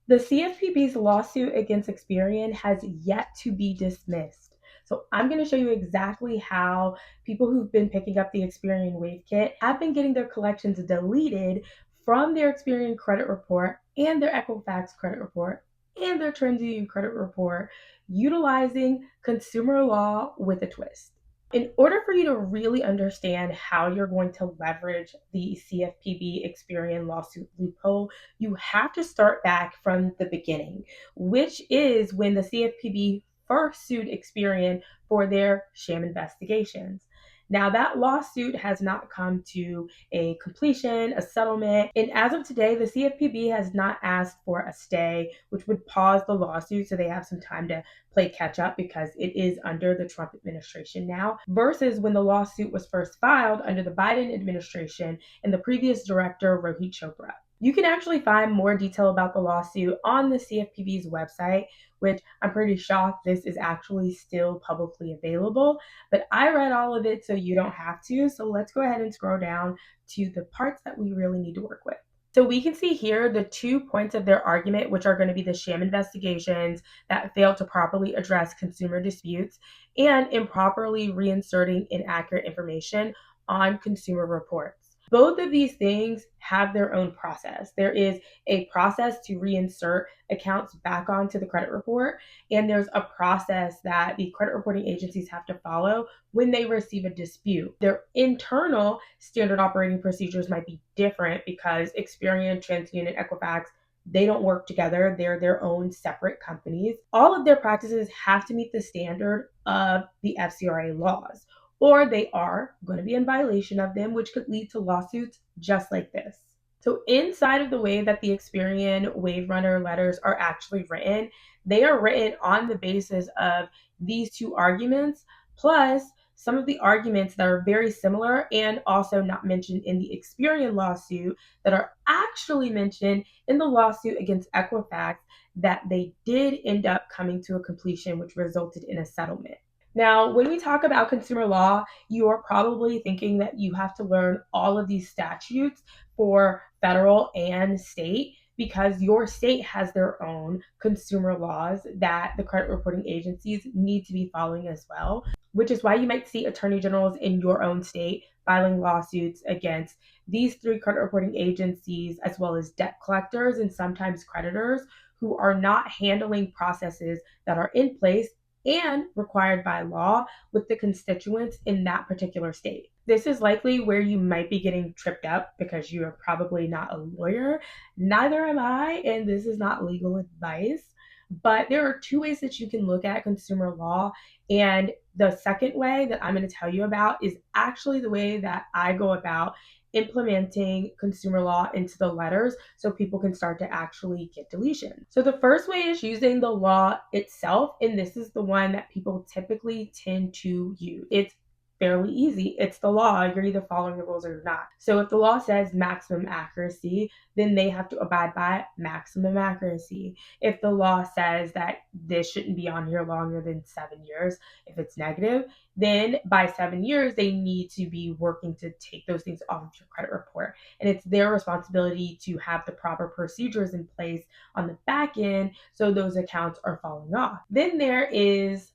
The CFPB's lawsuit against Experian has yet to be dismissed. So I'm going to show you exactly how people who've been picking up the Experian Wave Kit have been getting their collections deleted from their Experian credit report and their Equifax credit report and their TransUnion credit report utilizing consumer law with a twist. In order for you to really understand how you're going to leverage the CFPB Experian lawsuit loophole, you have to start back from the beginning, which is when the CFPB first sued Experian for their sham investigations. Now, that lawsuit has not come to a completion, a settlement, and as of today, the CFPB has not asked for a stay, which would pause the lawsuit so they have some time to play catch up because it is under the Trump administration now, versus when the lawsuit was first filed under the Biden administration and the previous director, Rohit Chopra. You can actually find more detail about the lawsuit on the CFPB's website, which I'm pretty shocked this is actually still publicly available. But I read all of it so you don't have to. So let's go ahead and scroll down to the parts that we really need to work with. So we can see here the 2 points of their argument, which are going to be the sham investigations that failed to properly address consumer disputes and improperly reinserting inaccurate information on consumer reports. Both of these things have their own process. There is a process to reinsert accounts back onto the credit report, and there's a process that the credit reporting agencies have to follow when they receive a dispute. Their internal standard operating procedures might be different because Experian, TransUnion, Equifax, they don't work together. They're their own separate companies. All of their practices have to meet the standard of the FCRA laws, or they are going to be in violation of them, which could lead to lawsuits just like this. So, inside of the way that the Experian Wave Runner letters are actually written, they are written on the basis of these 2 arguments, plus some of the arguments that are very similar and also not mentioned in the Experian lawsuit that are actually mentioned in the lawsuit against Equifax that they did end up coming to a completion, which resulted in a settlement. Now, when we talk about consumer law, you are probably thinking that you have to learn all of these statutes for federal and state because your state has their own consumer laws that the credit reporting agencies need to be following as well, which is why you might see attorney generals in your own state filing lawsuits against these 3 credit reporting agencies, as well as debt collectors and sometimes creditors who are not handling processes that are in place and required by law with the constituents in that particular state. This is likely where you might be getting tripped up because you are probably not a lawyer. Neither am I, and this is not legal advice. But there are 2 ways that you can look at consumer law. And the second way that I'm going to tell you about is actually the way that I go about implementing consumer law into the letters so people can start to actually get deletion. So the first way is using the law itself, and this is the one that people typically tend to use. It's fairly easy. It's the law. You're either following the rules or you're not. So if the law says maximum accuracy, then they have to abide by maximum accuracy. If the law says that this shouldn't be on here longer than 7 years, if it's negative, then by 7 years, they need to be working to take those things off of your credit report. And it's their responsibility to have the proper procedures in place on the back end so those accounts are falling off. Then there is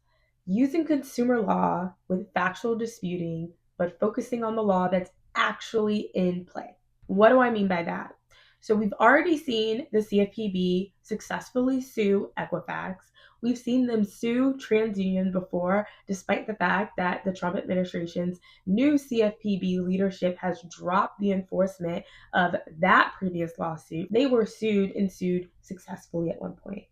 using consumer law with factual disputing, but focusing on the law that's actually in play. What do I mean by that? So we've already seen the CFPB successfully sue Equifax. We've seen them sue TransUnion before, despite the fact that the Trump administration's new CFPB leadership has dropped the enforcement of that previous lawsuit. They were sued and sued successfully at one point.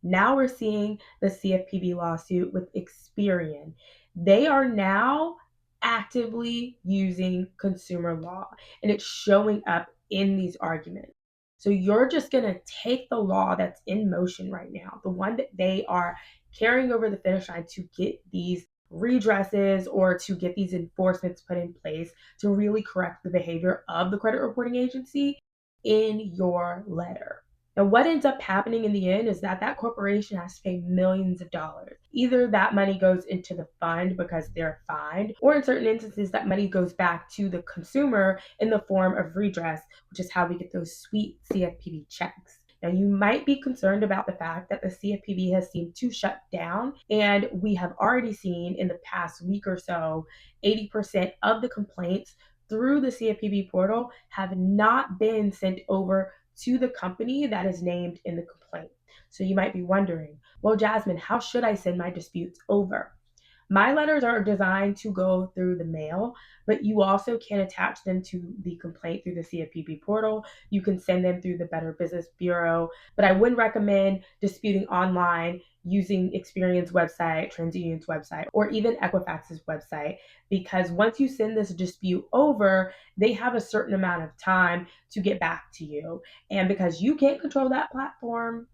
Now we're seeing the CFPB lawsuit with Experian. They are now actively using consumer law, and it's showing up in these arguments. So you're just going to take the law that's in motion right now, the one that they are carrying over the finish line to get these redresses or to get these enforcements put in place to really correct the behavior of the credit reporting agency in your letter. Now, what ends up happening in the end is that that corporation has to pay millions of dollars. Either that money goes into the fund because they're fined, or in certain instances, that money goes back to the consumer in the form of redress, which is how we get those sweet CFPB checks. Now, you might be concerned about the fact that the CFPB has seemed to shut down, and we have already seen in the past week or so 80% of the complaints through the CFPB portal have not been sent over to the company that is named in the complaint. So you might be wondering, well, Jasmine, how should I send my disputes over? My letters are designed to go through the mail, but you also can attach them to the complaint through the CFPB portal. You can send them through the Better Business Bureau, but I wouldn't recommend disputing online using Experian's website, TransUnion's website, or even Equifax's website, because once you send this dispute over, they have a certain amount of time to get back to you. And because you can't control that platform,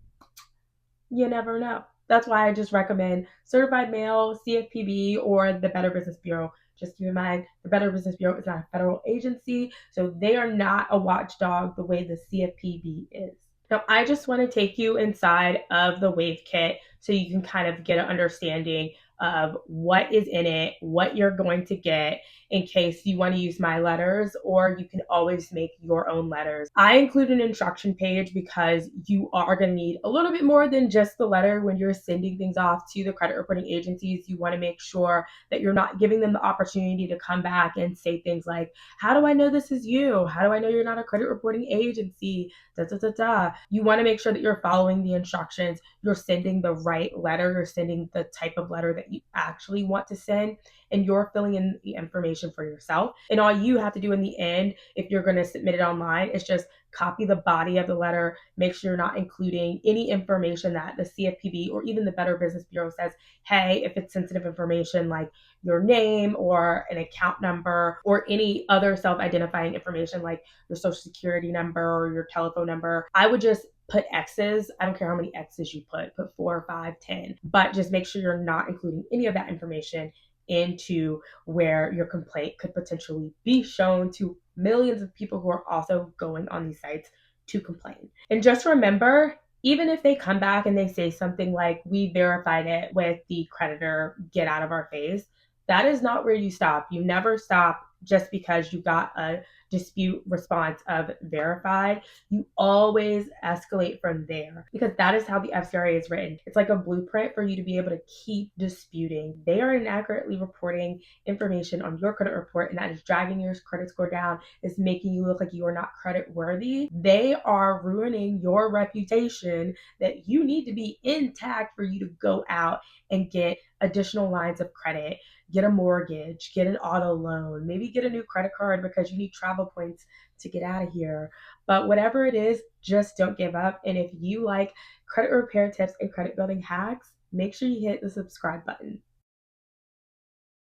you never know. That's why I just recommend certified mail, CFPB, or the Better Business Bureau. Just keep in mind, the Better Business Bureau is not a federal agency, so they are not a watchdog the way the CFPB is. Now, I just want to take you inside of the Wave Kit so you can kind of get an understanding of what is in it, what you're going to get in case you want to use my letters, or you can always make your own letters. I include an instruction page because you are going to need a little bit more than just the letter when you're sending things off to the credit reporting agencies. You want to make sure that you're not giving them the opportunity to come back and say things like, how do I know this is you? How do I know you're not a credit reporting agency? Da, da, da, da. You want to make sure that you're following the instructions, you're sending the right letter, you're sending the type of letter that you actually want to send, and you're filling in the information for yourself. And all you have to do in the end, if you're going to submit it online, is just copy the body of the letter, make sure you're not including any information that the CFPB or even the Better Business Bureau says, hey, if it's sensitive information like your name or an account number or any other self-identifying information like your social security number or your telephone number, I would just put X's. I don't care how many X's you put 4, 5, 10, but just make sure you're not including any of that information into where your complaint could potentially be shown to millions of people who are also going on these sites to complain. And just remember, even if they come back and they say something like, we verified it with the creditor, get out of our face, that is not where you stop. You never stop just because you got a dispute response of verified. You always escalate from there because that is how the FCRA is written. It's like a blueprint for you to be able to keep disputing. They are inaccurately reporting information on your credit report, and that is dragging your credit score down, is making you look like you are not credit worthy. They are ruining your reputation that you need to be intact for you to go out and get additional lines of credit, get a mortgage, get an auto loan, maybe get a new credit card because you need travel points to get out of here. But whatever it is, just don't give up. And if you like credit repair tips and credit building hacks, make sure you hit the subscribe button.